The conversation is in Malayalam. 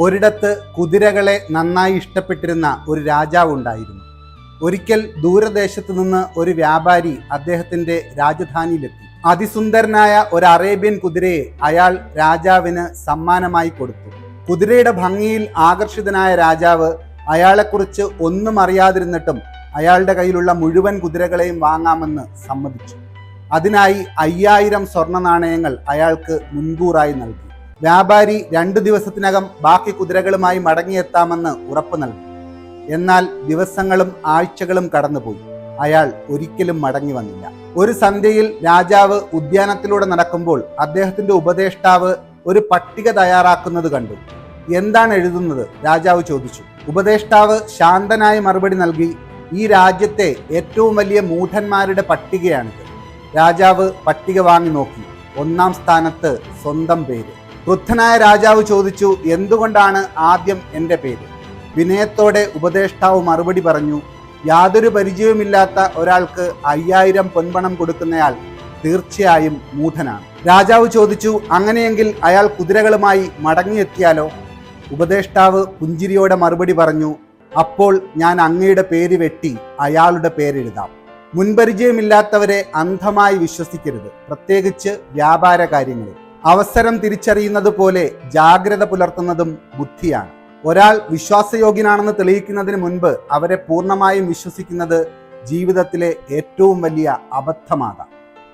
ഒരിടത്ത് കുതിരകളെ നന്നായി ഇഷ്ടപ്പെട്ടിരുന്ന ഒരു രാജാവ് ഉണ്ടായിരുന്നു. ഒരിക്കൽ ദൂരദേശത്തു നിന്ന് ഒരു വ്യാപാരി അദ്ദേഹത്തിന്റെ രാജധാനിയിലെത്തി. അതിസുന്ദരനായ ഒരു അറേബ്യൻ കുതിരയെ അയാൾ രാജാവിന് സമ്മാനമായി കൊടുത്തു. കുതിരയുടെ ഭംഗിയിൽ ആകർഷിതനായ രാജാവ് അയാളെക്കുറിച്ച് ഒന്നും അറിയാതിരുന്നിട്ടും അയാളുടെ കയ്യിലുള്ള മുഴുവൻ കുതിരകളെയും വാങ്ങാമെന്ന് സമ്മതിച്ചു. അതിനായി 5000 സ്വർണ്ണ നാണയങ്ങൾ അയാൾക്ക് മുൻകൂറായി നൽകി. വ്യാപാരി 2 ദിവസത്തിനകം ബാക്കി കുതിരകളുമായി മടങ്ങിയെത്താമെന്ന് ഉറപ്പ് നൽകി. എന്നാൽ ദിവസങ്ങളും ആഴ്ചകളും കടന്നുപോയി. അയാൾ ഒരിക്കലും മടങ്ങി വന്നില്ല. ഒരു സന്ധ്യയിൽ രാജാവ് ഉദ്യാനത്തിലൂടെ നടക്കുമ്പോൾ അദ്ദേഹത്തിന്റെ ഉപദേഷ്ടാവ് ഒരു പട്ടിക തയ്യാറാക്കുന്നത് കണ്ടു. എന്താണ് എഴുതുന്നത്? രാജാവ് ചോദിച്ചു. ഉപദേഷ്ടാവ് ശാന്തനായി മറുപടി നൽകി, ഈ രാജ്യത്തെ ഏറ്റവും വലിയ മൂഢന്മാരുടെ പട്ടികയാണിത്. രാജാവ് പട്ടിക വാങ്ങി നോക്കി. 1-ാം സ്ഥാനത്ത് സ്വന്തം പേര്. ക്രുദ്ധനായ രാജാവ് ചോദിച്ചു, എന്തുകൊണ്ടാണ് ആദ്യം എൻ്റെ പേര്? വിനയത്തോടെ ഉപദേഷ്ടാവ് മറുപടി പറഞ്ഞു, യാതൊരു പരിചയവുമില്ലാത്ത ഒരാൾക്ക് 5000 പൊൻപണം കൊടുക്കുന്നയാൾ തീർച്ചയായും മൂഢനാണ്. രാജാവ് ചോദിച്ചു, അങ്ങനെയെങ്കിൽ അയാൾ കുതിരകളുമായി മടങ്ങിയെത്തിയാലോ? ഉപദേഷ്ടാവ് പുഞ്ചിരിയോടെ മറുപടി പറഞ്ഞു, അപ്പോൾ ഞാൻ അങ്ങയുടെ പേര് വെട്ടി അയാളുടെ പേരെഴുതാം. മുൻപരിചയമില്ലാത്തവരെ അന്ധമായി വിശ്വസിക്കരുത്, പ്രത്യേകിച്ച് വ്യാപാര കാര്യങ്ങളിൽ. അവസരം തിരിച്ചറിയുന്നത് പോലെ ജാഗ്രത പുലർത്തുന്നതും ബുദ്ധിയാണ്. ഒരാൾ വിശ്വാസയോഗ്യനാണെന്ന് തെളിയിക്കുന്നതിന് മുൻപ് അവരെ പൂർണ്ണമായും വിശ്വസിക്കുന്നത് ജീവിതത്തിലെ ഏറ്റവും വലിയ അബദ്ധമാകാം.